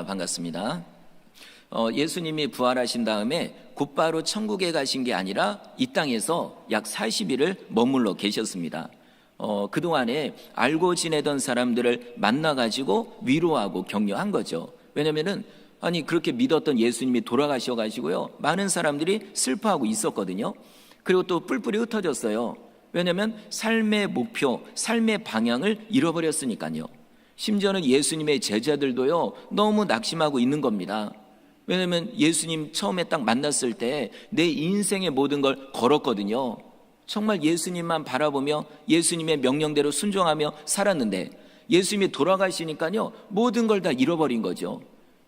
자, 반갑습니다. 예수님이 부활하신 다음에 곧바로 천국에 가신 게 아니라 이 땅에서 약 40일을 머물러 계셨습니다. 그동안에 알고 지내던 사람들을 만나가지고 위로하고 격려한 거죠. 왜냐면은 그렇게 믿었던 예수님이 돌아가셔가지고요, 많은 사람들이 슬퍼하고 있었거든요. 그리고 또 뿔뿔이 흩어졌어요. 왜냐면 삶의 목표, 삶의 방향을 잃어버렸으니까요. 심지어는 예수님의 제자들도요, 너무 낙심하고 있는 겁니다. 왜냐면 예수님 처음에 딱 만났을 때 내 인생의 모든 걸 걸었거든요. 정말 예수님만 바라보며 예수님의 명령대로 순종하며 살았는데 예수님이 돌아가시니까요, 모든 걸 다 잃어버린 거죠.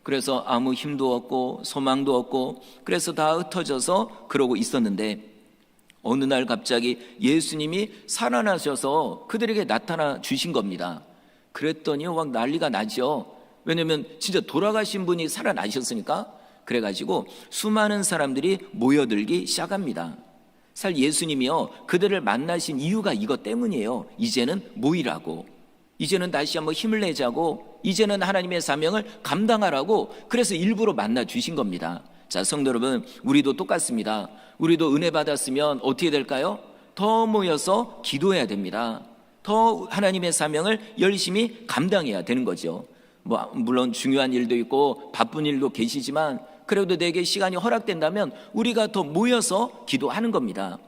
그래서 아무 힘도 없고 소망도 없고 그래서 다 흩어져서 그러고 있었는데, 어느 날 갑자기 예수님이 살아나셔서 그들에게 나타나 주신 겁니다. 그랬더니 막 난리가 나죠. 왜냐면 진짜 돌아가신 분이 살아나셨으니까. 그래가지고 수많은 사람들이 모여들기 시작합니다. 사실 예수님이요, 그들을 만나신 이유가 이것 때문이에요. 이제는 모이라고, 이제는 다시 한번 힘을 내자고, 이제는 하나님의 사명을 감당하라고, 그래서 일부러 만나 주신 겁니다. 자, 성도 여러분, 우리도 똑같습니다. 우리도 은혜 받았으면 어떻게 될까요? 더 모여서 기도해야 됩니다. 더 하나님의 사명을 열심히 감당해야 되는 거죠. 물론 중요한 일도 있고 바쁜 일도 계시지만, 그래도 내게 시간이 허락된다면 우리가 더 모여서 기도하는 겁니다.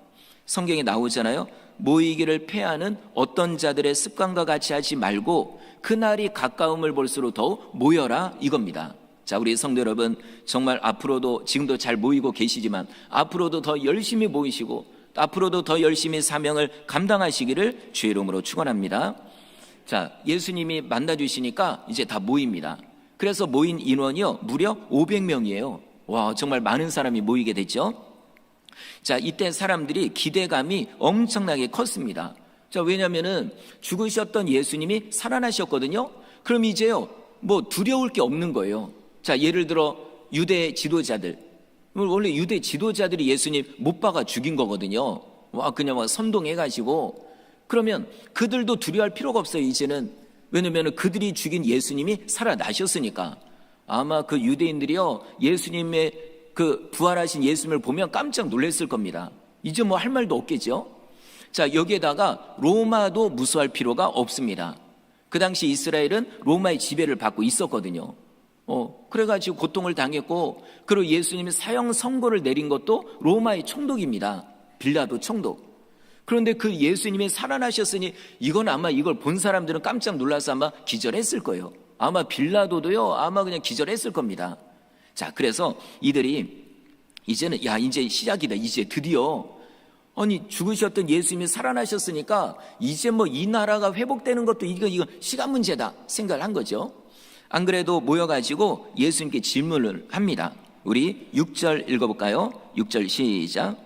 성경에 나오잖아요. 모이기를 패하는 어떤 자들의 습관과 같이 하지 말고 그날이 가까움을 볼수록 더욱 모여라, 이겁니다. 자, 우리 성도 여러분, 정말 앞으로도, 지금도 잘 모이고 계시지만 앞으로도 더 열심히 모이시고 앞으로도 더 열심히 사명을 감당하시기를 주의 이름으로 축원합니다. 자, 예수님이 만나주시니까 이제 다 모입니다. 그래서 모인 인원이요, 무려 500명이에요. 와, 정말 많은 사람이 모이게 됐죠. 자, 이때 사람들이 기대감이 엄청나게 컸습니다. 자, 왜냐면은 죽으셨던 예수님이 살아나셨거든요. 그럼 이제요, 두려울 게 없는 거예요. 자, 예를 들어 유대 지도자들, 원래 유대 지도자들이 예수님 못 박아 죽인 거거든요. 그냥 막 선동해가지고. 그러면 그들도 두려워할 필요가 없어요, 이제는. 왜냐면 그들이 죽인 예수님이 살아나셨으니까. 아마 그 유대인들이요, 예수님의 그 부활하신 예수님을 보면 깜짝 놀랐을 겁니다. 이제 할 말도 없겠죠. 자, 여기에다가 로마도 무서워할 필요가 없습니다. 그 당시 이스라엘은 로마의 지배를 받고 있었거든요. 그래가지고 고통을 당했고, 그리고 예수님이 사형 선고를 내린 것도 로마의 총독입니다. 빌라도 총독. 그런데 그 예수님이 살아나셨으니 이건 아마 이걸 본 사람들은 깜짝 놀라서 아마 기절했을 거예요. 아마 빌라도도요, 아마 그냥 기절했을 겁니다. 자, 그래서 이들이 이제는 이제 시작이다. 이제 드디어 죽으셨던 예수님이 살아나셨으니까 이제 이 나라가 회복되는 것도 이거 시간 문제다 생각을 한 거죠. 안 그래도 모여가지고 예수님께 질문을 합니다. 우리 6절 읽어볼까요? 6절 시작.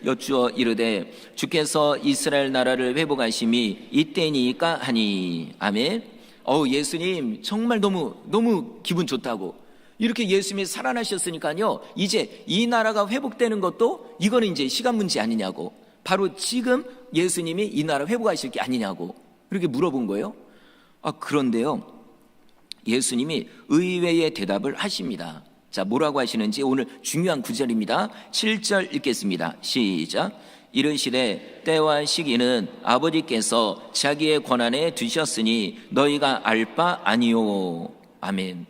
여쭈어 이르되 주께서 이스라엘 나라를 회복하심이 이때니까 하니. 아멘. 예수님 정말 너무 기분 좋다고. 이렇게 예수님이 살아나셨으니까요, 이제 이 나라가 회복되는 것도 이거는 이제 시간 문제 아니냐고. 바로 지금 예수님이 이 나라 회복하실 게 아니냐고 이렇게 물어본 거예요. 그런데요, 예수님이 의외의 대답을 하십니다. 자, 뭐라고 하시는지 오늘 중요한 구절입니다. 7절 읽겠습니다. 시작. 이르시되 때와 시기는 아버지께서 자기의 권한에 두셨으니 너희가 알 바 아니오. 아멘.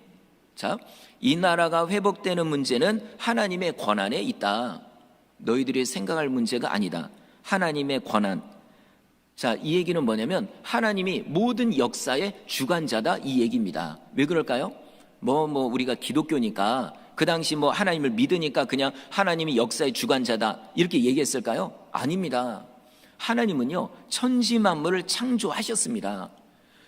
자, 이 나라가 회복되는 문제는 하나님의 권한에 있다. 너희들이 생각할 문제가 아니다. 하나님의 권한. 자, 이 얘기는 뭐냐면 하나님이 모든 역사의 주관자다, 이 얘기입니다. 왜 그럴까요? 우리가 기독교니까 그 당시 하나님을 믿으니까 그냥 하나님이 역사의 주관자다 이렇게 얘기했을까요? 아닙니다. 하나님은요, 천지 만물을 창조하셨습니다.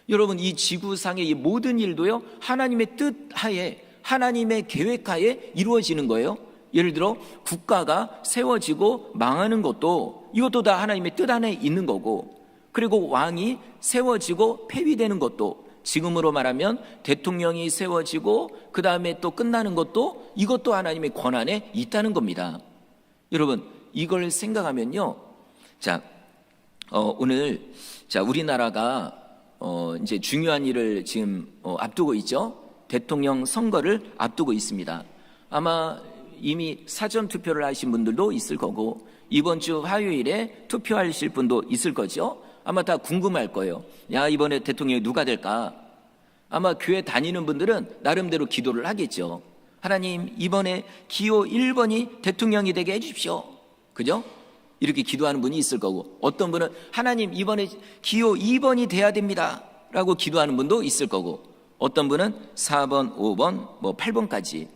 여러분, 이 지구상의 이 모든 일도요, 하나님의 뜻하에, 하나님의 계획하에 이루어지는 거예요. 예를 들어 국가가 세워지고 망하는 것도 이것도 다 하나님의 뜻 안에 있는 거고, 그리고 왕이 세워지고 폐위되는 것도, 지금으로 말하면 대통령이 세워지고 그 다음에 또 끝나는 것도 이것도 하나님의 권한에 있다는 겁니다. 여러분, 이걸 생각하면요, 자, 오늘 우리나라가 이제 중요한 일을 지금 앞두고 있죠. 대통령 선거를 앞두고 있습니다. 아마 이미 사전 투표를 하신 분들도 있을 거고 이번 주 화요일에 투표하실 분도 있을 거죠. 아마 다 궁금할 거예요. 야, 이번에 대통령이 누가 될까? 아마 교회 다니는 분들은 나름대로 기도를 하겠죠. 하나님, 이번에 기호 1번이 대통령이 되게 해주십시오. 그죠? 이렇게 기도하는 분이 있을 거고, 어떤 분은 하나님, 이번에 기호 2번이 돼야 됩니다 라고 기도하는 분도 있을 거고, 어떤 분은 4번, 5번, 8번까지,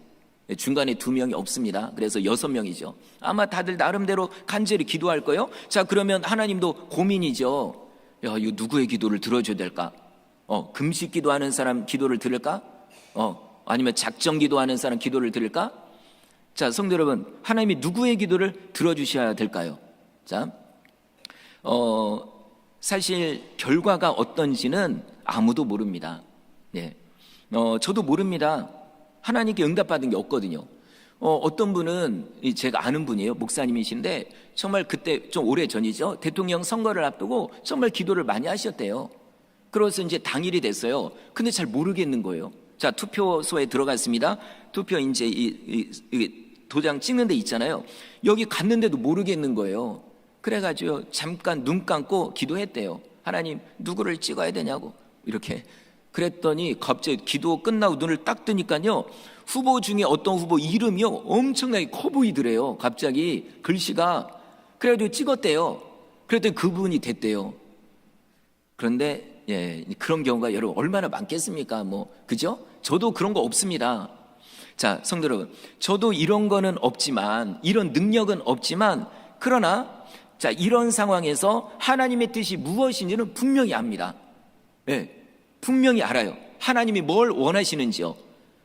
중간에 2명이 없습니다. 그래서 6명이죠. 아마 다들 나름대로 간절히 기도할 거예요. 자, 그러면 하나님도 고민이죠. 야, 이거 누구의 기도를 들어줘야 될까? 금식 기도하는 사람 기도를 들을까? 아니면 작정 기도하는 사람 기도를 들을까? 자, 성도 여러분, 하나님이 누구의 기도를 들어주셔야 될까요? 자, 사실 결과가 어떤지는 아무도 모릅니다. 네. 저도 모릅니다. 하나님께 응답받은 게 없거든요. 어떤 분은 제가 아는 분이에요. 목사님이신데 정말 그때 좀 오래 전이죠. 대통령 선거를 앞두고 정말 기도를 많이 하셨대요. 그래서 이제 당일이 됐어요. 근데 잘 모르겠는 거예요. 자, 투표소에 들어갔습니다. 투표 이제 이 도장 찍는 데 있잖아요. 여기 갔는데도 모르겠는 거예요. 그래가지고 잠깐 눈 감고 기도했대요. 하나님, 누구를 찍어야 되냐고 이렇게. 그랬더니 갑자기 기도 끝나고 눈을 딱 뜨니까요, 후보 중에 어떤 후보 이름이요 엄청나게 커 보이더래요. 갑자기 글씨가. 그래가지고 찍었대요. 그랬더니 그분이 됐대요. 그런데 그런 경우가 여러분 얼마나 많겠습니까? 그죠? 저도 그런 거 없습니다. 자, 성도 여러분, 저도 이런 거는 없지만, 이런 능력은 없지만, 그러나 자, 이런 상황에서 하나님의 뜻이 무엇인지는 분명히 압니다. 분명히 알아요. 하나님이 뭘 원하시는지요.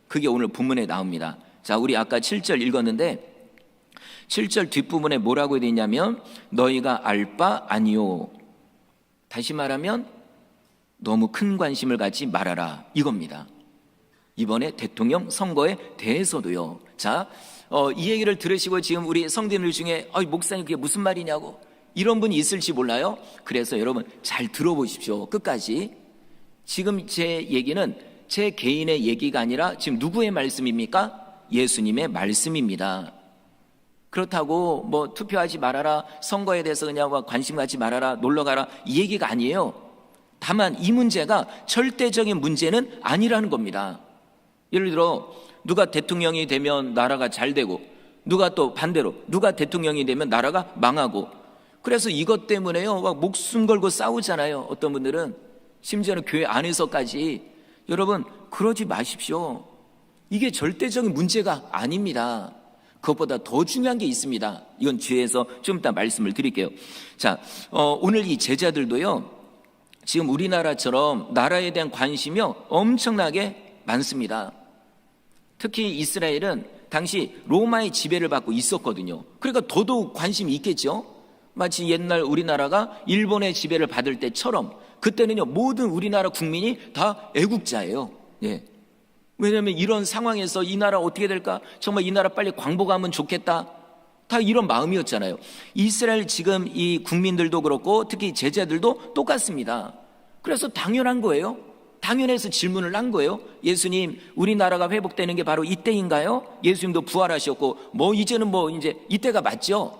그게 오늘 본문에 나옵니다. 자, 우리 아까 7절 읽었는데 7절 뒷부분에 뭐라고 되어 있냐면 너희가 알 바 아니요. 다시 말하면 너무 큰 관심을 갖지 말아라 이겁니다. 이번에 대통령 선거에 대해서도요. 자, 이 얘기를 들으시고 지금 우리 성도님들 중에 목사님 그게 무슨 말이냐고 이런 분이 있을지 몰라요. 그래서 여러분 잘 들어보십시오. 끝까지. 지금 제 얘기는 제 개인의 얘기가 아니라 지금 누구의 말씀입니까? 예수님의 말씀입니다. 그렇다고 투표하지 말아라, 선거에 대해서 그냥 관심 갖지 말아라, 놀러가라 이 얘기가 아니에요. 다만 이 문제가 절대적인 문제는 아니라는 겁니다. 예를 들어 누가 대통령이 되면 나라가 잘 되고 누가 또 반대로 누가 대통령이 되면 나라가 망하고, 그래서 이것 때문에요 막 목숨 걸고 싸우잖아요. 어떤 분들은 심지어는 교회 안에서까지. 여러분 그러지 마십시오. 이게 절대적인 문제가 아닙니다. 그것보다 더 중요한 게 있습니다. 이건 뒤에서 좀 이따 말씀을 드릴게요. 자, 오늘 이 제자들도요 지금 우리나라처럼 나라에 대한 관심이 엄청나게 많습니다. 특히 이스라엘은 당시 로마의 지배를 받고 있었거든요. 그러니까 더더욱 관심이 있겠죠. 마치 옛날 우리나라가 일본의 지배를 받을 때처럼 그때는요 모든 우리나라 국민이 다 애국자예요. 왜냐하면 이런 상황에서 이 나라 어떻게 될까? 정말 이 나라 빨리 광복하면 좋겠다. 다 이런 마음이었잖아요. 이스라엘 지금 이 국민들도 그렇고 특히 제자들도 똑같습니다. 그래서 당연한 거예요. 당연해서 질문을 한 거예요. 예수님, 우리나라가 회복되는 게 바로 이때인가요? 예수님도 부활하셨고 이제는 이제 이때가 맞죠?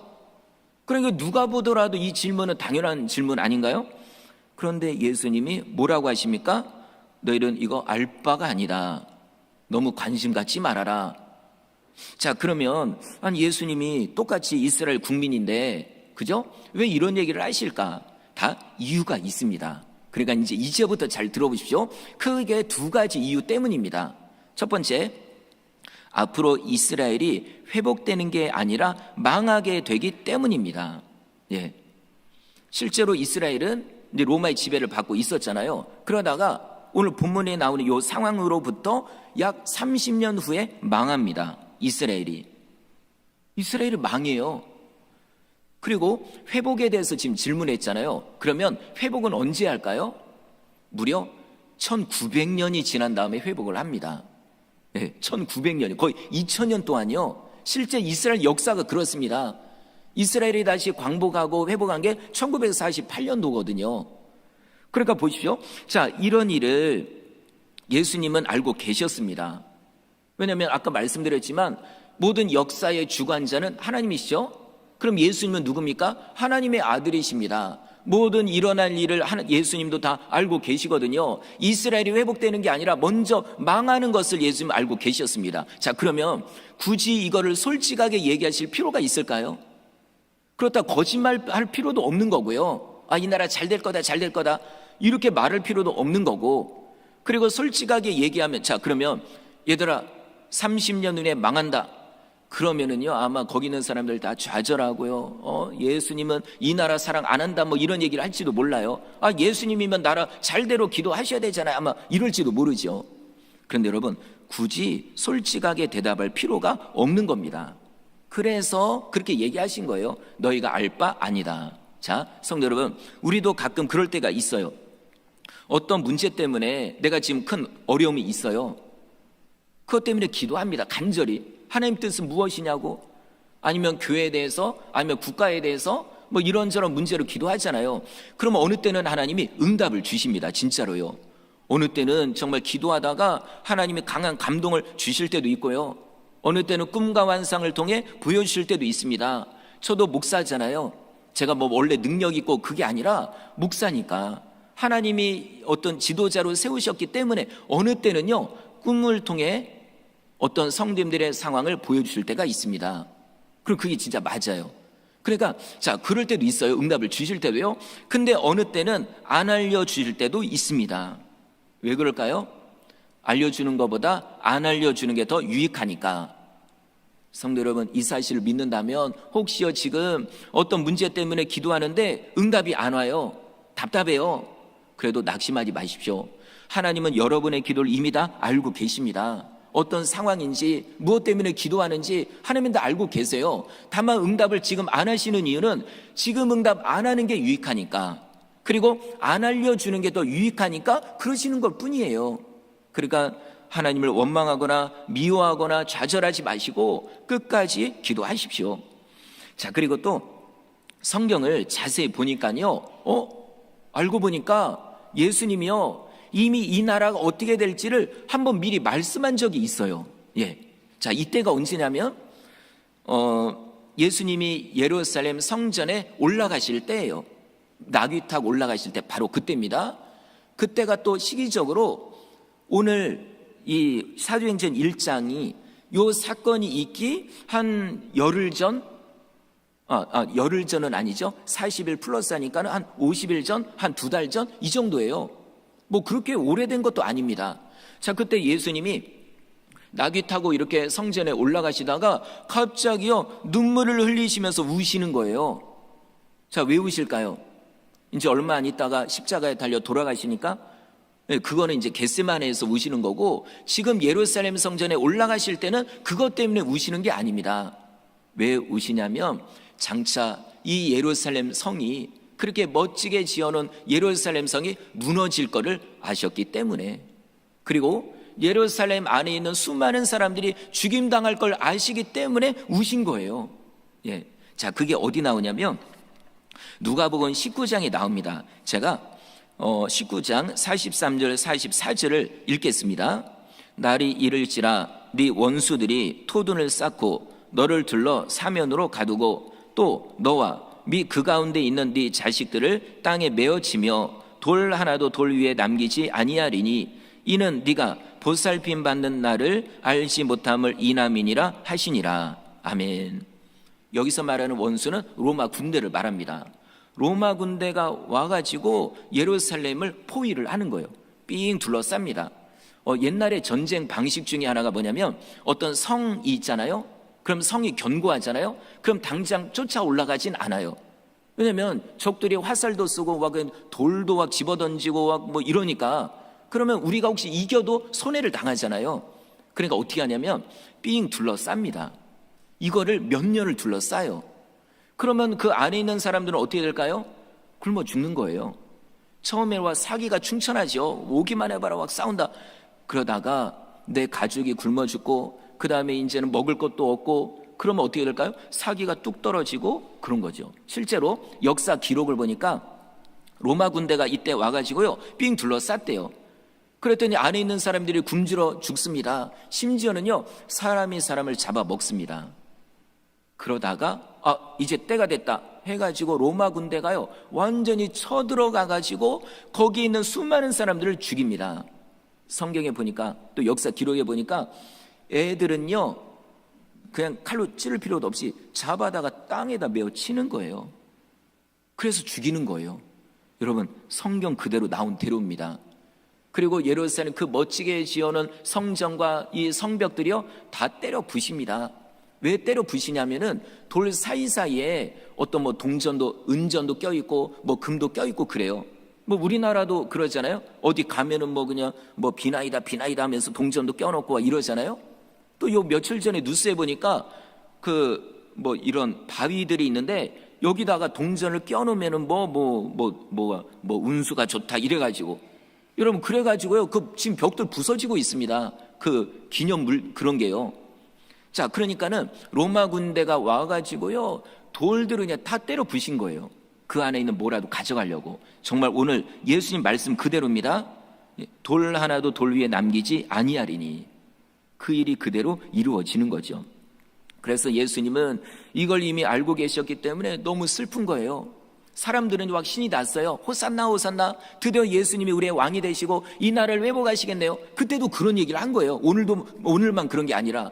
그러니까 누가 보더라도 이 질문은 당연한 질문 아닌가요? 그런데 예수님이 뭐라고 하십니까? 너희는 이거 알 바가 아니다. 너무 관심 갖지 말아라. 자, 그러면 예수님이 똑같이 이스라엘 국민인데 그죠? 왜 이런 얘기를 하실까? 다 이유가 있습니다. 그러니까 이제부터 잘 들어보십시오. 크게 두 가지 이유 때문입니다. 첫 번째, 앞으로 이스라엘이 회복되는 게 아니라 망하게 되기 때문입니다. 실제로 이스라엘은 이제 로마의 지배를 받고 있었잖아요. 그러다가 오늘 본문에 나오는 이 상황으로부터 약 30년 후에 망합니다. 이스라엘이 망해요. 그리고 회복에 대해서 지금 질문했잖아요. 그러면 회복은 언제 할까요? 무려 1900년이 지난 다음에 회복을 합니다. 1900년, 거의 2000년 동안요. 실제 이스라엘 역사가 그렇습니다. 이스라엘이 다시 광복하고 회복한 게 1948년도거든요. 그러니까 보십시오. 자, 이런 일을 예수님은 알고 계셨습니다. 왜냐하면 아까 말씀드렸지만 모든 역사의 주관자는 하나님이시죠. 그럼 예수님은 누굽니까? 하나님의 아들이십니다. 모든 일어날 일을 예수님도 다 알고 계시거든요. 이스라엘이 회복되는 게 아니라 먼저 망하는 것을 예수님 알고 계셨습니다. 자, 그러면 굳이 이거를 솔직하게 얘기하실 필요가 있을까요? 그렇다 거짓말할 필요도 없는 거고요. 아, 이 나라 잘 될 거다, 잘 될 거다, 이렇게 말할 필요도 없는 거고, 그리고 솔직하게 얘기하면, 자, 그러면 얘들아 30년 후에 망한다, 그러면은요 아마 거기 있는 사람들 다 좌절하고요, 예수님은 이 나라 사랑 안 한다, 뭐 이런 얘기를 할지도 몰라요. 아, 예수님이면 나라 잘대로 기도하셔야 되잖아요, 아마 이럴지도 모르죠. 그런데 여러분, 굳이 솔직하게 대답할 필요가 없는 겁니다. 그래서 그렇게 얘기하신 거예요. 너희가 알 바 아니다. 자, 성도 여러분, 우리도 가끔 그럴 때가 있어요. 어떤 문제 때문에 내가 지금 큰 어려움이 있어요. 그것 때문에 기도합니다, 간절히. 하나님 뜻은 무엇이냐고, 아니면 교회에 대해서, 아니면 국가에 대해서 뭐 이런저런 문제로 기도하잖아요. 그러면 어느 때는 하나님이 응답을 주십니다, 진짜로요. 어느 때는 정말 기도하다가 하나님이 강한 감동을 주실 때도 있고요, 어느 때는 꿈과 환상을 통해 보여주실 때도 있습니다. 저도 목사잖아요. 제가 뭐 원래 능력 있고 그게 아니라 목사니까 하나님이 어떤 지도자로 세우셨기 때문에 어느 때는요 꿈을 통해 어떤 성도님들의 상황을 보여주실 때가 있습니다. 그럼 그게 진짜 맞아요. 그러니까 자, 그럴 때도 있어요. 응답을 주실 때도요. 근데 어느 때는 안 알려주실 때도 있습니다. 왜 그럴까요? 알려주는 것보다 안 알려주는 게 더 유익하니까. 성도 여러분, 이 사실을 믿는다면 혹시요 지금 어떤 문제 때문에 기도하는데 응답이 안 와요, 답답해요. 그래도 낙심하지 마십시오. 하나님은 여러분의 기도를 이미 다 알고 계십니다. 어떤 상황인지 무엇 때문에 기도하는지 하나님은 다 알고 계세요. 다만 응답을 지금 안 하시는 이유는 지금 응답 안 하는 게 유익하니까, 그리고 안 알려주는 게 더 유익하니까 그러시는 것 뿐이에요. 그러니까 하나님을 원망하거나 미워하거나 좌절하지 마시고 끝까지 기도하십시오. 자, 그리고 또 성경을 자세히 보니까요, 알고 보니까 예수님이요 이미 이 나라가 어떻게 될지를 한번 미리 말씀한 적이 있어요. 예. 자, 이때가 언제냐면 예수님이 예루살렘 성전에 올라가실 때예요. 나귀 타고 올라가실 때 바로 그때입니다. 그때가 또 시기적으로 오늘 이 사도행전 1장이 요 사건이 있기 한 열흘 전, 열흘 전은 아니죠. 40일 플러스 하니까 한 50일 전, 한 2달 전 이 정도예요. 뭐 그렇게 오래된 것도 아닙니다. 자, 그때 예수님이 나귀 타고 이렇게 성전에 올라가시다가 갑자기요 눈물을 흘리시면서 우시는 거예요. 자, 왜 우실까요? 이제 얼마 안 있다가 십자가에 달려 돌아가시니까, 그거는 이제 겟세마네에서 우시는 거고, 지금 예루살렘 성전에 올라가실 때는 그것 때문에 우시는 게 아닙니다. 왜 우시냐면 장차 이 예루살렘 성이, 그렇게 멋지게 지어놓은 예루살렘 성이 무너질 거를 아셨기 때문에, 그리고 예루살렘 안에 있는 수많은 사람들이 죽임당할 걸 아시기 때문에 우신 거예요. 예. 자, 그게 어디 나오냐면 누가복음 19장에 나옵니다. 제가 19장 43절 44절을 읽겠습니다. 날이 이를지라 네 원수들이 토둔을 쌓고 너를 들러 사면으로 가두고 또 너와 및 그 가운데 있는 네 자식들을 땅에 메어치며 돌 하나도 돌 위에 남기지 아니하리니 이는 네가 보살핌 받는 날을 알지 못함을 이남이니라 하시니라. 아멘. 여기서 말하는 원수는 로마 군대를 말합니다. 로마 군대가 와가지고 예루살렘을 포위를 하는 거예요. 삥 둘러쌉니다. 옛날에 전쟁 방식 중에 하나가 뭐냐면 어떤 성이 있잖아요. 그럼 성이 견고하잖아요. 그럼 당장 쫓아 올라가진 않아요. 왜냐면 적들이 화살도 쓰고 막 돌도 막 집어던지고 막 뭐 이러니까, 그러면 우리가 혹시 이겨도 손해를 당하잖아요. 그러니까 어떻게 하냐면 삥 둘러쌉니다. 이거를 몇 년을 둘러싸요. 그러면 그 안에 있는 사람들은 어떻게 될까요? 굶어 죽는 거예요. 처음에 와 사기가 충천하죠. 오기만 해봐라 막 싸운다. 그러다가 내 가족이 굶어 죽고 그 다음에 이제는 먹을 것도 없고, 그러면 어떻게 될까요? 사기가 뚝 떨어지고 그런 거죠. 실제로 역사 기록을 보니까 로마 군대가 이때 와가지고요 삥 둘러쌌대요. 그랬더니 안에 있는 사람들이 굶주려 죽습니다. 심지어는요 사람이 사람을 잡아먹습니다. 그러다가 이제 때가 됐다 해가지고 로마 군대가요 완전히 쳐들어가가지고 거기 있는 수많은 사람들을 죽입니다. 성경에 보니까, 또 역사 기록에 보니까 애들은요 그냥 칼로 찌를 필요도 없이 잡아다가 땅에다 메어 치는 거예요. 그래서 죽이는 거예요. 여러분, 성경 그대로 나온 대로입니다. 그리고 예루살렘 그 멋지게 지어놓은 성전과 이 성벽들이요 다 때려 부십니다. 왜 때려 부시냐면은 돌 사이사이에 어떤 뭐 동전도 은전도 껴있고 뭐 금도 껴있고 그래요. 뭐 우리나라도 그러잖아요. 어디 가면은 뭐 그냥 뭐 비나이다 하면서 동전도 껴놓고 이러잖아요. 또 요 며칠 전에 뉴스에 보니까 그 뭐 이런 바위들이 있는데 여기다가 동전을 껴놓으면은 뭐 운수가 좋다 이래가지고, 여러분 그래가지고요 그 지금 벽들 부서지고 있습니다. 그 기념물 그런 게요. 자, 그러니까는 로마 군대가 와가지고요 돌들을 그냥 다 때려 부신 거예요. 그 안에 있는 뭐라도 가져가려고. 정말 오늘 예수님 말씀 그대로입니다. 돌 하나도 돌 위에 남기지 아니하리니. 그 일이 그대로 이루어지는 거죠. 그래서 예수님은 이걸 이미 알고 계셨기 때문에 너무 슬픈 거예요. 사람들은 막 신이 났어요. 호산나 호산나, 드디어 예수님이 우리의 왕이 되시고 이 나라를 회복하시겠네요. 그때도 그런 얘기를 한 거예요. 오늘만 그런 게 아니라.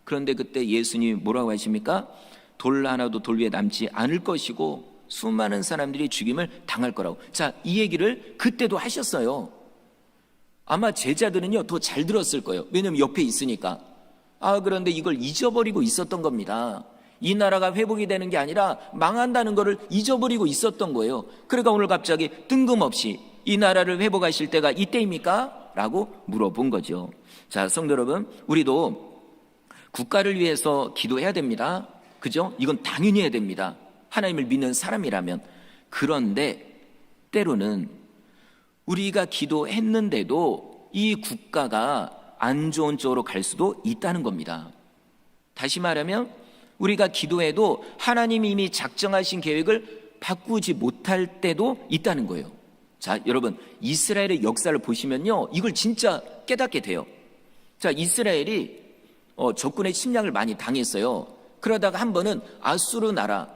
그런데 그때 예수님이 뭐라고 하십니까? 돌 하나도 돌 위에 남지 않을 것이고 수많은 사람들이 죽임을 당할 거라고. 자, 이 얘기를 그때도 하셨어요. 아마 제자들은요 더 잘 들었을 거예요. 왜냐하면 옆에 있으니까. 그런데 이걸 잊어버리고 있었던 겁니다. 이 나라가 회복이 되는 게 아니라 망한다는 것을 잊어버리고 있었던 거예요. 그러니까 오늘 갑자기 뜬금없이 이 나라를 회복하실 때가 이때입니까? 라고 물어본 거죠. 자, 성도 여러분, 우리도 국가를 위해서 기도해야 됩니다. 그죠? 이건 당연히 해야 됩니다. 하나님을 믿는 사람이라면. 그런데 때로는 우리가 기도했는데도 이 국가가 안 좋은 쪽으로 갈 수도 있다는 겁니다. 다시 말하면 우리가 기도해도 하나님이 이미 작정하신 계획을 바꾸지 못할 때도 있다는 거예요. 자, 여러분, 이스라엘의 역사를 보시면요 이걸 진짜 깨닫게 돼요. 자, 이스라엘이 적군의 침략을 많이 당했어요. 그러다가 한 번은 아수르 나라,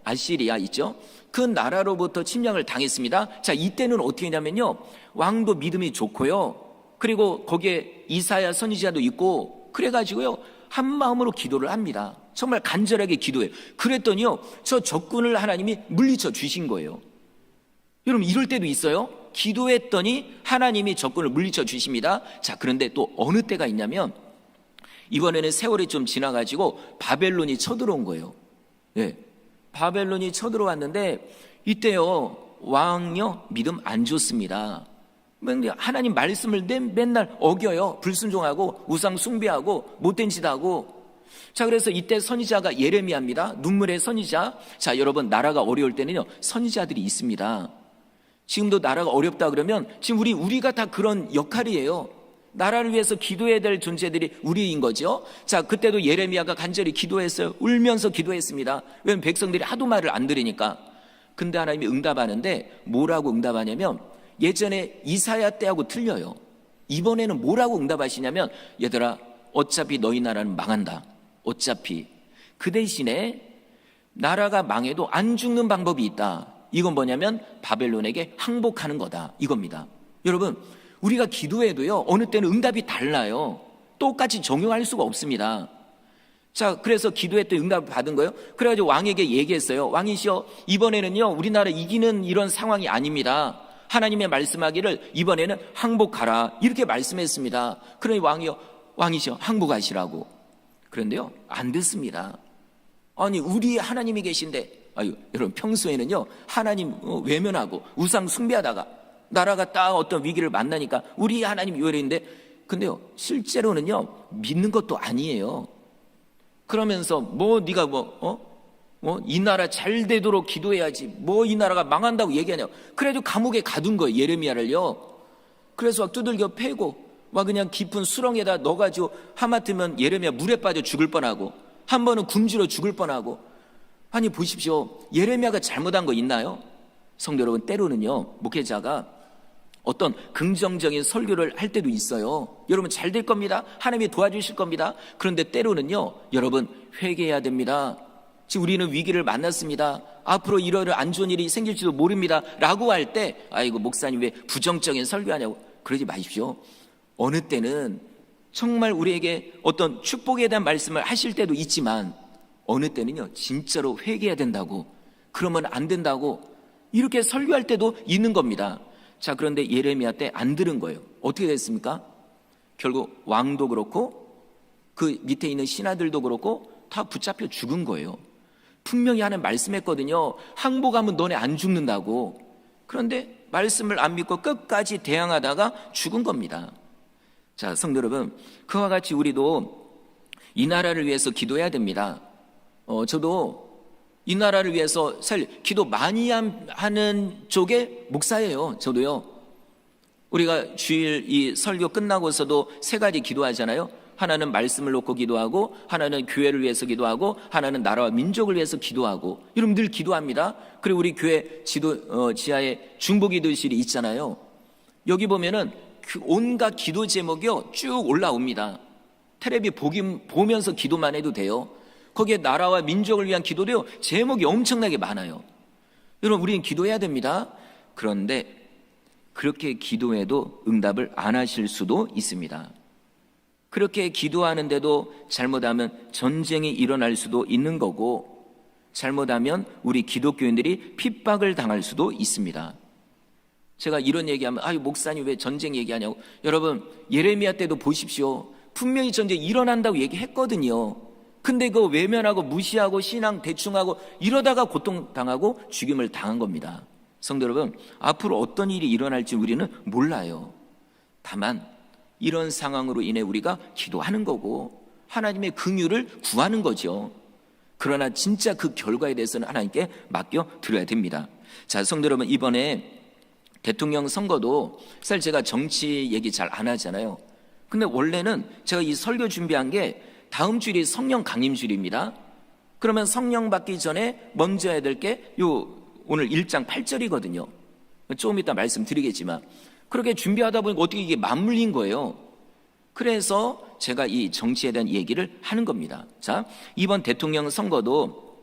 아시리아 있죠? 그 나라로부터 침략을 당했습니다. 자, 이때는 어떻게 했냐면요 왕도 믿음이 좋고요, 그리고 거기에 이사야 선지자도 있고 그래가지고요 한 마음으로 기도를 합니다. 정말 간절하게 기도해요. 그랬더니요 저 적군을 하나님이 물리쳐 주신 거예요. 여러분, 이럴 때도 있어요. 기도했더니 하나님이 적군을 물리쳐 주십니다. 자, 그런데 또 어느 때가 있냐면 이번에는 세월이 좀 지나가지고 바벨론이 쳐들어온 거예요. 네, 바벨론이 쳐들어왔는데 이때요 왕요 믿음 안 좋습니다. 하나님 말씀을 맨날 어겨요. 불순종하고 우상 숭배하고 못된 짓 하고. 자, 그래서 이때 선지자가 예레미야입니다. 눈물의 선지자. 자, 여러분, 나라가 어려울 때는요 선지자들이 있습니다. 지금도 나라가 어렵다 그러면 지금 우리가 다 그런 역할이에요. 나라를 위해서 기도해야 될 존재들이 우리인 거죠. 자, 그때도 예레미야가 간절히 기도했어요. 울면서 기도했습니다. 왜냐하면 백성들이 하도 말을 안 들으니까. 근데 하나님이 응답하는데 뭐라고 응답하냐면 예전에 이사야 때하고 틀려요. 이번에는 뭐라고 응답하시냐면 얘들아, 어차피 너희 나라는 망한다. 어차피. 그 대신에 나라가 망해도 안 죽는 방법이 있다. 이건 뭐냐면 바벨론에게 항복하는 거다. 이겁니다. 여러분, 우리가 기도해도요 어느 때는 응답이 달라요. 똑같이 적용할 수가 없습니다. 자, 그래서 기도했더니 응답을 받은 거예요. 그래가지고 왕에게 얘기했어요. 왕이시여, 이번에는요 우리나라 이기는 이런 상황이 아닙니다. 하나님의 말씀하기를 이번에는 항복하라 이렇게 말씀했습니다. 그러니 왕이시여 항복하시라고. 그런데요 안 듣습니다. 아니, 우리 하나님이 계신데, 여러분, 평소에는요 하나님 외면하고 우상 숭배하다가 나라가 딱 어떤 위기를 만나니까 우리 하나님 요리인데, 근데요 실제로는요 믿는 것도 아니에요. 그러면서 네가 이 나라 잘 되도록 기도해야지, 이 나라가 망한다고 얘기하냐고. 그래도 감옥에 가둔 거예요, 예레미야를요. 그래서 막 두들겨 패고 막 그냥 깊은 수렁에다 넣어가지고 하마터면 예레미야 물에 빠져 죽을 뻔하고, 한 번은 굶주려 죽을 뻔하고. 아니, 보십시오, 예레미야가 잘못한 거 있나요? 성도 여러분, 때로는요 목회자가 어떤 긍정적인 설교를 할 때도 있어요. 여러분 잘 될 겁니다. 하나님이 도와주실 겁니다. 그런데 때로는요 여러분 회개해야 됩니다. 지금 우리는 위기를 만났습니다. 앞으로 이런 안 좋은 일이 생길지도 모릅니다 라고 할 때 아이고 목사님 왜 부정적인 설교하냐고 그러지 마십시오. 어느 때는 정말 우리에게 어떤 축복에 대한 말씀을 하실 때도 있지만 어느 때는요 진짜로 회개해야 된다고, 그러면 안 된다고 이렇게 설교할 때도 있는 겁니다. 자, 그런데 예레미야 때 안 들은 거예요. 어떻게 됐습니까? 결국 왕도 그렇고 그 밑에 있는 신하들도 그렇고 다 붙잡혀 죽은 거예요. 분명히 하나님 말씀했거든요. 항복하면 너네 안 죽는다고. 그런데 말씀을 안 믿고 끝까지 대항하다가 죽은 겁니다. 자, 성도 여러분, 그와 같이 우리도 이 나라를 위해서 기도해야 됩니다. 저도 이 나라를 위해서 사실 기도 많이 하는 쪽의 목사예요. 저도요. 우리가 주일 이 설교 끝나고서도 세 가지 기도하잖아요. 하나는 말씀을 놓고 기도하고, 하나는 교회를 위해서 기도하고, 하나는 나라와 민족을 위해서 기도하고. 여러분 늘 기도합니다. 그리고 우리 교회 지하에 중보기도실이 있잖아요. 여기 보면은 그 온갖 기도 제목이요 쭉 올라옵니다. 텔레비 보면서 기도만 해도 돼요. 거기에 나라와 민족을 위한 기도도요 제목이 엄청나게 많아요. 여러분 우리는 기도해야 됩니다. 그런데 그렇게 기도해도 응답을 안 하실 수도 있습니다. 그렇게 기도하는데도 잘못하면 전쟁이 일어날 수도 있는 거고, 잘못하면 우리 기독교인들이 핍박을 당할 수도 있습니다. 제가 이런 얘기하면 아유 목사님 왜 전쟁 얘기하냐고. 여러분 예레미야 때도 보십시오. 분명히 전쟁이 일어난다고 얘기했거든요. 근데 그거 외면하고 무시하고 신앙 대충하고 이러다가 고통당하고 죽임을 당한 겁니다. 성도 여러분, 앞으로 어떤 일이 일어날지 우리는 몰라요. 다만 이런 상황으로 인해 우리가 기도하는 거고 하나님의 긍휼을 구하는 거죠. 그러나 진짜 그 결과에 대해서는 하나님께 맡겨 드려야 됩니다. 자, 성도 여러분, 이번에 대통령 선거도 사실 제가 정치 얘기 잘 안 하잖아요. 근데 원래는 제가 이 설교 준비한 게 다음 주일이 성령 강림 주일입니다. 그러면 성령 받기 전에 먼저 해야 될 게 오늘 1장 8절이거든요. 조금 이따 말씀드리겠지만 그렇게 준비하다 보니까 어떻게 이게 맞물린 거예요. 그래서 제가 이 정치에 대한 얘기를 하는 겁니다. 자, 이번 대통령 선거도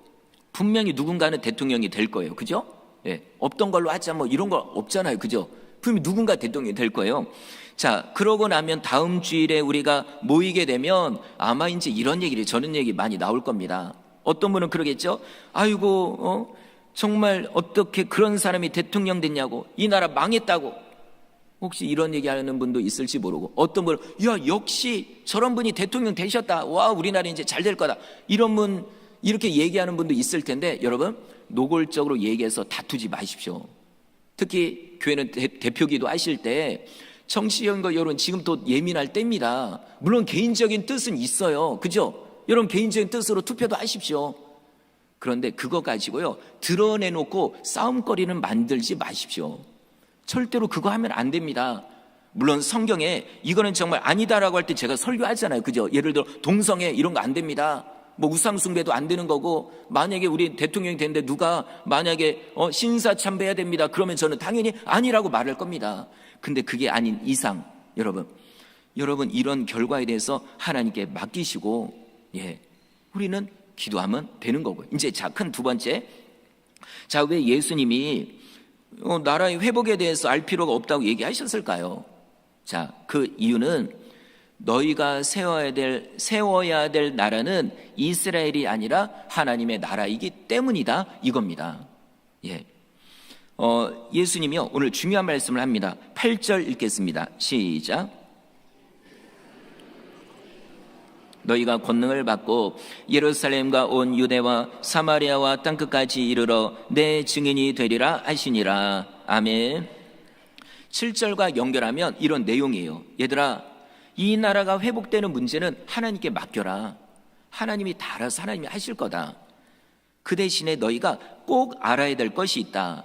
분명히 누군가는 대통령이 될 거예요. 그죠? 예, 없던 걸로 하자 뭐 이런 거 없잖아요. 그죠? 분명히 누군가 대통령이 될 거예요. 자, 그러고 나면 다음 주일에 우리가 모이게 되면 아마 이제 이런 얘기를 저런 얘기 많이 나올 겁니다. 어떤 분은 그러겠죠. 아이고 정말 어떻게 그런 사람이 대통령 됐냐고, 이 나라 망했다고. 혹시 이런 얘기하는 분도 있을지 모르고, 어떤 분은 야 역시 저런 분이 대통령 되셨다, 와 우리나라 이제 잘 될 거다, 이런 분 이렇게 얘기하는 분도 있을 텐데 여러분 노골적으로 얘기해서 다투지 마십시오. 특히 교회는 대표기도 하실 때 정치적인 거 여러분 지금 또 예민할 때입니다. 물론 개인적인 뜻은 있어요. 그죠? 여러분 개인적인 뜻으로 투표도 하십시오. 그런데 그거 가지고요 드러내놓고 싸움거리는 만들지 마십시오. 절대로 그거 하면 안 됩니다. 물론 성경에 이거는 정말 아니다라고 할 때 제가 설교하잖아요. 그죠? 예를 들어 동성애 이런 거 안 됩니다. 뭐 우상숭배도 안 되는 거고, 만약에 우리 대통령이 되는데 누가 만약에 신사 참배해야 됩니다 그러면 저는 당연히 아니라고 말할 겁니다. 근데 그게 아닌 이상 여러분 이런 결과에 대해서 하나님께 맡기시고, 예, 우리는 기도하면 되는 거고요. 이제 자, 큰 두 번째, 자, 왜 예수님이 나라의 회복에 대해서 알 필요가 없다고 얘기하셨을까요? 자, 그 이유는 너희가 세워야 될 나라는 이스라엘이 아니라 하나님의 나라이기 때문이다, 이겁니다. 예. 예수님이요 오늘 중요한 말씀을 합니다. 8절 읽겠습니다. 시작. 너희가 권능을 받고 예루살렘과 온 유대와 사마리아와 땅끝까지 이르러 내 증인이 되리라 하시니라. 아멘. 7절과 연결하면 이런 내용이에요. 얘들아, 이 나라가 회복되는 문제는 하나님께 맡겨라. 하나님이 다 알아서 하나님이 하실 거다. 그 대신에 너희가 꼭 알아야 될 것이 있다.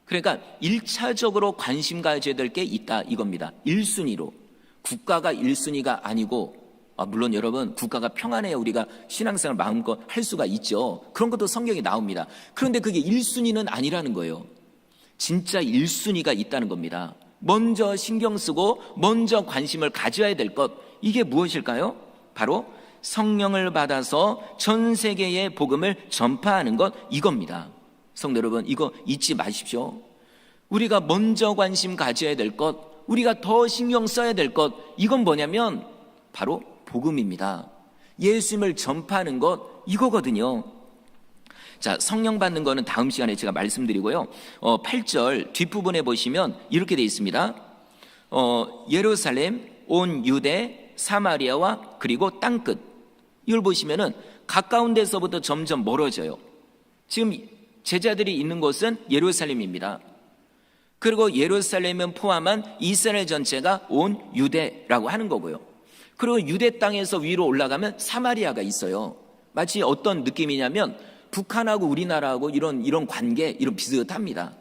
그러니까 1차적으로 관심 가져야 될 게 있다, 이겁니다. 1순위로. 국가가 1순위가 아니고, 물론 여러분 국가가 평안해야 우리가 신앙생활 마음껏 할 수가 있죠. 그런 것도 성경에 나옵니다. 그런데 그게 1순위는 아니라는 거예요. 진짜 1순위가 있다는 겁니다. 먼저 신경 쓰고 먼저 관심을 가져야 될 것, 이게 무엇일까요? 바로 성령을 받아서 전 세계에 복음을 전파하는 것, 이겁니다. 성도 여러분, 이거 잊지 마십시오. 우리가 먼저 관심 가져야 될 것, 우리가 더 신경 써야 될 것, 이건 뭐냐면 바로 복음입니다. 예수님을 전파하는 것, 이거거든요. 자, 성령 받는 거는 다음 시간에 제가 말씀드리고요. 8절 뒷부분에 보시면 이렇게 되어 있습니다. 예루살렘, 온 유대, 사마리아와 그리고 땅끝. 이걸 보시면은 가까운 데서부터 점점 멀어져요. 지금 제자들이 있는 곳은 예루살렘입니다. 그리고 예루살렘은 포함한 이스라엘 전체가 온 유대라고 하는 거고요. 그리고 유대 땅에서 위로 올라가면 사마리아가 있어요. 마치 어떤 느낌이냐면 북한하고 우리나라하고 이런 관계, 이런 비슷합니다.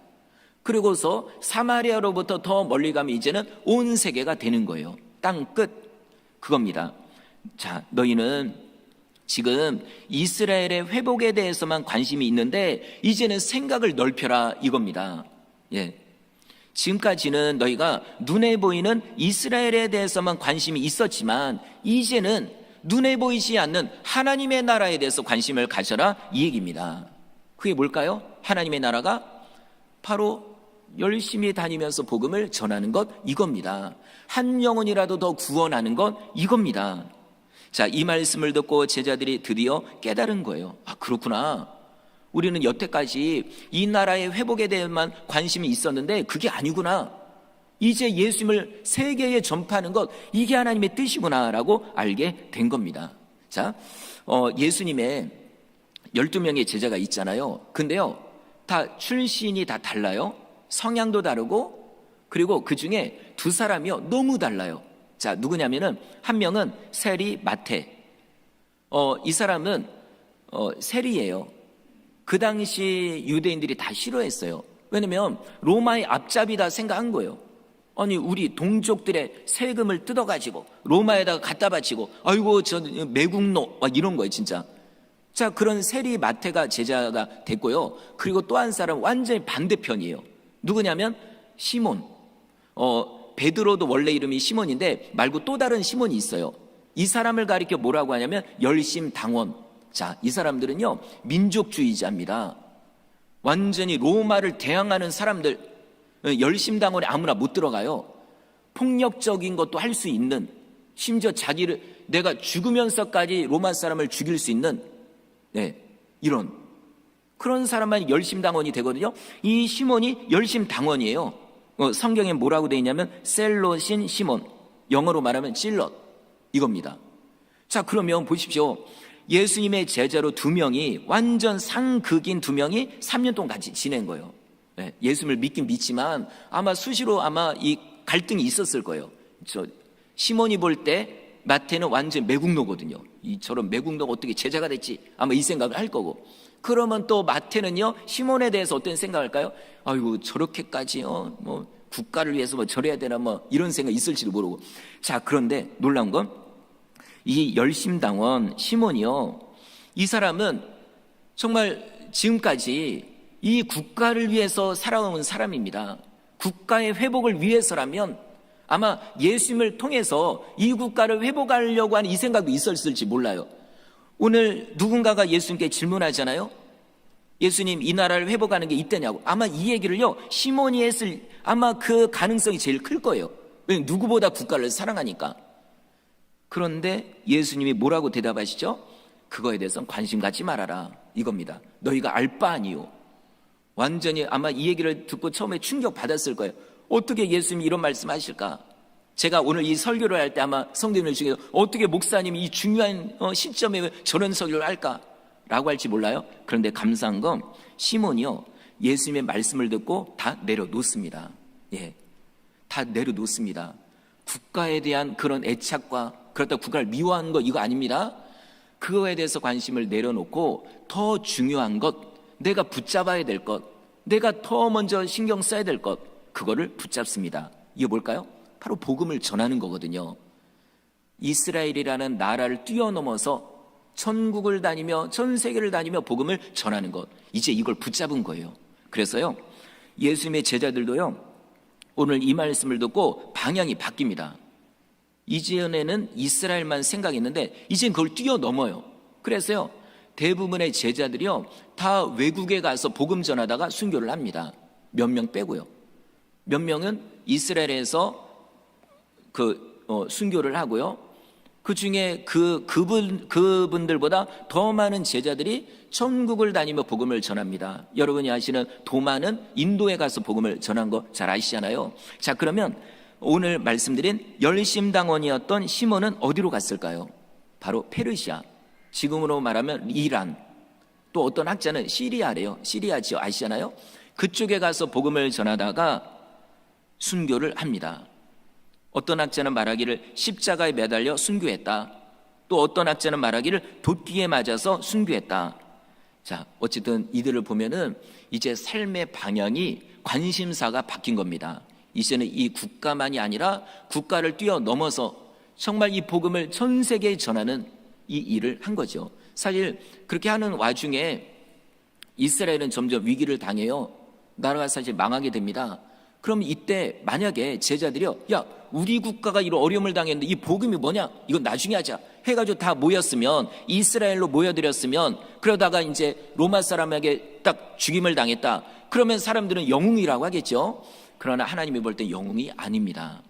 그리고서 사마리아로부터 더 멀리 가면 이제는 온 세계가 되는 거예요. 땅 끝, 그겁니다. 자, 너희는 지금 이스라엘의 회복에 대해서만 관심이 있는데 이제는 생각을 넓혀라, 이겁니다. 예. 지금까지는 너희가 눈에 보이는 이스라엘에 대해서만 관심이 있었지만 이제는 눈에 보이지 않는 하나님의 나라에 대해서 관심을 가져라, 이 얘기입니다. 그게 뭘까요? 하나님의 나라가 바로 열심히 다니면서 복음을 전하는 것, 이겁니다. 한 영혼이라도 더 구원하는 것, 이겁니다. 자, 이 말씀을 듣고 제자들이 드디어 깨달은 거예요. 아, 그렇구나. 우리는 여태까지 이 나라의 회복에 대해만 관심이 있었는데 그게 아니구나. 이제 예수님을 세계에 전파하는 것, 이게 하나님의 뜻이구나라고 알게 된 겁니다. 자, 예수님의 12명의 제자가 있잖아요. 근데요, 다 출신이 다 달라요. 성향도 다르고, 그리고 그 중에 두 사람이요, 너무 달라요. 자, 누구냐면은 한 명은 세리 마태. 이 사람은 세리예요. 그 당시 유대인들이 다 싫어했어요. 왜냐면 로마의 앞잡이다 생각한 거예요. 아니, 우리 동족들의 세금을 뜯어가지고 로마에다가 갖다 바치고, 아이고 저 매국노, 막 이런 거예요, 진짜. 자, 그런 세리 마태가 제자가 됐고요. 그리고 또 한 사람 완전히 반대편이에요. 누구냐면 시몬. 베드로도 원래 이름이 시몬인데 말고 또 다른 시몬이 있어요. 이 사람을 가리켜 뭐라고 하냐면 열심당원. 자, 이 사람들은요, 민족주의자입니다. 완전히 로마를 대항하는 사람들, 열심당원에 아무나 못 들어가요. 폭력적인 것도 할 수 있는, 심지어 자기를 내가 죽으면서까지 로마 사람을 죽일 수 있는, 이런 그런 사람만 열심당원이 되거든요. 이 시몬이 열심당원이에요. 성경에 뭐라고 되어 있냐면 셀롯인 시몬, 영어로 말하면 실럿, 이겁니다. 자, 그러면 보십시오. 예수님의 제자로 두 명이, 완전 상극인 두 명이 3년 동안 같이 지낸 거예요. 예수님을 믿긴 믿지만 아마 수시로 아마 이 갈등이 있었을 거예요. 저 시몬이 볼 때 마태는 완전 매국노거든요. 저런 매국노가 어떻게 제자가 됐지? 아마 이 생각을 할 거고. 그러면 또 마태는요, 시몬에 대해서 어떤 생각할까요? 아이고, 저렇게까지요, 뭐 국가를 위해서 뭐 저래야 되나, 뭐 이런 생각 있을지도 모르고. 자, 그런데 놀라운 건 이 열심당원 시몬이요, 이 사람은 정말 지금까지 이 국가를 위해서 살아온 사람입니다. 국가의 회복을 위해서라면 아마 예수님을 통해서 이 국가를 회복하려고 하는 이 생각도 있었을지 몰라요. 오늘 누군가가 예수님께 질문하잖아요. 예수님, 이 나라를 회복하는 게 있다냐고. 아마 이 얘기를요, 시몬이 했을 아마 그 가능성이 제일 클 거예요. 왜냐면 누구보다 국가를 사랑하니까. 그런데 예수님이 뭐라고 대답하시죠? 그거에 대해서는 관심 갖지 말아라, 이겁니다. 너희가 알 바 아니요. 완전히 아마 이 얘기를 듣고 처음에 충격받았을 거예요. 어떻게 예수님이 이런 말씀하실까? 제가 오늘 이 설교를 할 때 아마 성도님들 중에서 어떻게 목사님이 이 중요한 시점에 저런 설교를 할까? 라고 할지 몰라요. 그런데 감사한 건 시몬이요, 예수님의 말씀을 듣고 다 내려놓습니다. 다 내려놓습니다. 국가에 대한 그런 애착과 그렇다고 국가를 미워하는 거, 이거 아닙니다. 그거에 대해서 관심을 내려놓고 더 중요한 것, 내가 붙잡아야 될 것, 내가 더 먼저 신경 써야 될 것, 그거를 붙잡습니다. 이게 뭘까요? 바로 복음을 전하는 거거든요. 이스라엘이라는 나라를 뛰어넘어서 전국을 다니며 전 세계를 다니며 복음을 전하는 것, 이제 이걸 붙잡은 거예요. 그래서요, 예수님의 제자들도요, 오늘 이 말씀을 듣고 방향이 바뀝니다. 이전에는 이스라엘만 생각했는데 이젠 그걸 뛰어넘어요. 그래서요, 대부분의 제자들이요 다 외국에 가서 복음 전하다가 순교를 합니다. 몇 명 빼고요. 몇 명은 이스라엘에서 순교를 하고요. 그 중에 그분들보다 더 많은 제자들이 천국을 다니며 복음을 전합니다. 여러분이 아시는 도마는 인도에 가서 복음을 전한 거 잘 아시잖아요. 자, 그러면 오늘 말씀드린 열심당원이었던 시몬은 어디로 갔을까요? 바로 페르시아, 지금으로 말하면 이란, 또 어떤 학자는 시리아래요. 시리아지요, 아시잖아요. 그쪽에 가서 복음을 전하다가 순교를 합니다. 어떤 학자는 말하기를 십자가에 매달려 순교했다. 또 어떤 학자는 말하기를 돛귀에 맞아서 순교했다. 자, 어쨌든 이들을 보면은 이제 삶의 방향이, 관심사가 바뀐 겁니다. 이제는 이 국가만이 아니라 국가를 뛰어넘어서 정말 이 복음을 전 세계에 전하는 이 일을 한 거죠. 사실 그렇게 하는 와중에 이스라엘은 점점 위기를 당해요. 나라가 사실 망하게 됩니다. 그럼 이때 만약에 제자들이요, 야, 우리 국가가 이런 어려움을 당했는데 이 복음이 뭐냐? 이건 나중에 하자 해가지고 다 모였으면, 이스라엘로 모여들였으면, 그러다가 이제 로마 사람에게 딱 죽임을 당했다. 그러면 사람들은 영웅이라고 하겠죠. 그러나 하나님이 볼 때 영웅이 아닙니다.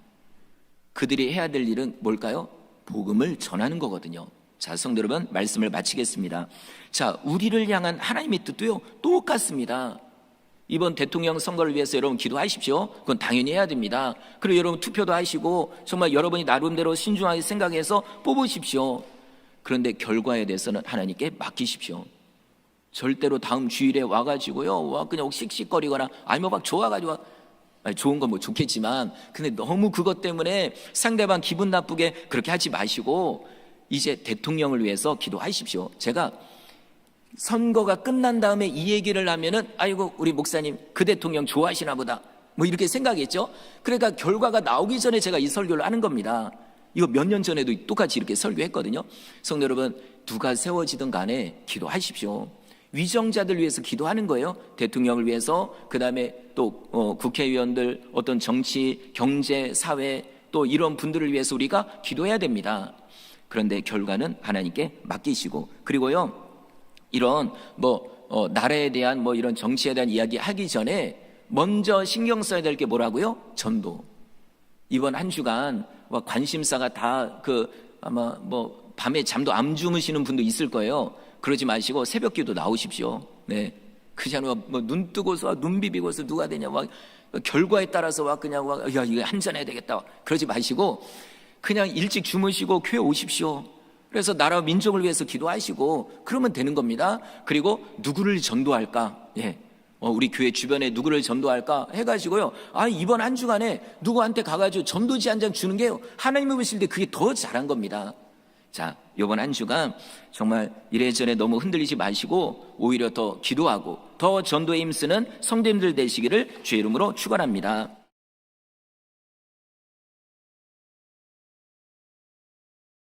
그들이 해야 될 일은 뭘까요? 복음을 전하는 거거든요. 자, 성도 여러분, 말씀을 마치겠습니다. 자, 우리를 향한 하나님의 뜻도요 똑같습니다. 이번 대통령 선거를 위해서 여러분 기도하십시오. 그건 당연히 해야 됩니다. 그리고 여러분 투표도 하시고 정말 여러분이 나름대로 신중하게 생각해서 뽑으십시오. 그런데 결과에 대해서는 하나님께 맡기십시오. 절대로 다음 주일에 와가지고요, 그냥 씩씩거리거나 아니면 막 좋아가지고, 좋은 건 뭐 좋겠지만, 근데 너무 그것 때문에 상대방 기분 나쁘게 그렇게 하지 마시고 이제 대통령을 위해서 기도하십시오. 제가 선거가 끝난 다음에 이 얘기를 하면은, 아이고 우리 목사님 그 대통령 좋아하시나 보다, 뭐 이렇게 생각했죠. 그러니까 결과가 나오기 전에 제가 이 설교를 하는 겁니다. 이거 몇 년 전에도 똑같이 이렇게 설교했거든요. 성도 여러분, 누가 세워지든 간에 기도하십시오. 위정자들 위해서 기도하는 거예요. 대통령을 위해서, 그 다음에 또 국회의원들, 어떤 정치, 경제, 사회, 또 이런 분들을 위해서 우리가 기도해야 됩니다. 그런데 결과는 하나님께 맡기시고, 그리고요, 이런 나라에 대한 이런 정치에 대한 이야기 하기 전에 먼저 신경 써야 될 게 뭐라고요? 전도. 이번 한 주간 관심사가 다 아마 밤에 잠도 안 주무시는 분도 있을 거예요. 그러지 마시고 새벽기도 나오십시오. 네, 그냥 눈 뜨고서 눈 비비고서 누가 되냐 결과에 따라서 그냥 야, 이거 한잔해야 되겠다, 그러지 마시고 그냥 일찍 주무시고 교회 오십시오. 그래서 나라와 민족을 위해서 기도하시고 그러면 되는 겁니다. 그리고 누구를 전도할까? 예, 우리 교회 주변에 누구를 전도할까 해가지고요, 이번 한 주간에 누구한테 가가지고 전도지 한 장 주는 게 하나님을 보실 때 그게 더 잘한 겁니다. 자, 이번 한 주간 정말 이래저래 너무 흔들리지 마시고 오히려 더 기도하고 더 전도에 힘쓰는 성도님들 되시기를 주의 이름으로 축원합니다.